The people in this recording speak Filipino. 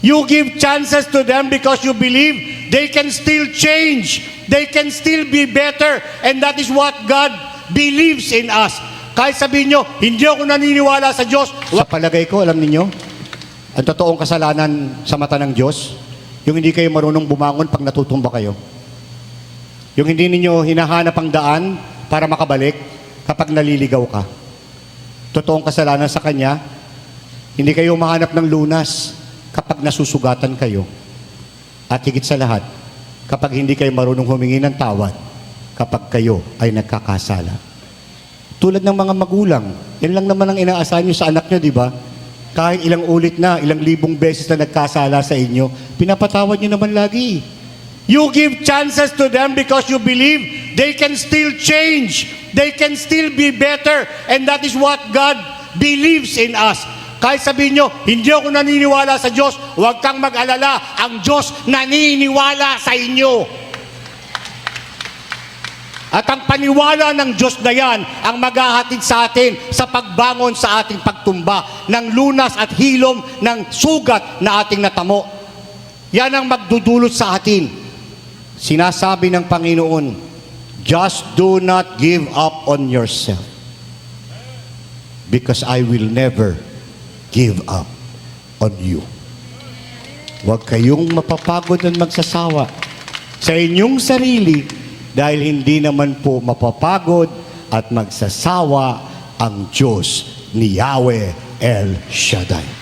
You give chances to them because you believe they can still change. They can still be better. And that is what God believes in us. Kahit sabihin nyo, hindi ako naniniwala sa Diyos. Sa palagay ko, alam niyo, ang totoong kasalanan sa mata ng Diyos, yung hindi kayo marunong bumangon pag natutumba kayo. Yung hindi ninyo hinahanap ang daan para makabalik kapag naliligaw ka. Totoong kasalanan sa Kanya, hindi kayo mahanap ng lunas kapag nasusugatan kayo. At higit sa lahat, kapag hindi kayo marunong humingi ng tawad, kapag kayo ay nagkakasala. Tulad ng mga magulang, yan lang naman ang inaasahan nyo sa anak nyo, di ba? Kahit ilang ulit na, ilang libong beses na nagkasala sa inyo, pinapatawad nyo naman lagi. You give chances to them because you believe they can still change. They can still be better. And that is what God believes in us. Kahit sabihin nyo, hindi ako naniniwala sa Diyos, huwag kang mag-alala, ang Diyos naniniwala sa inyo. At ang paniwala ng Diyos na yan ang maghahatid sa atin sa pagbangon sa ating pagtumba ng lunas at hilom ng sugat na ating natamo. Yan ang magdudulot sa atin. Sinasabi ng Panginoon, just do not give up on yourself because I will never give up on you. Huwag kayong mapapagod at magsasawa sa inyong sarili dahil hindi naman po mapapagod at magsasawa ang Diyos ni Yahweh El Shaddai.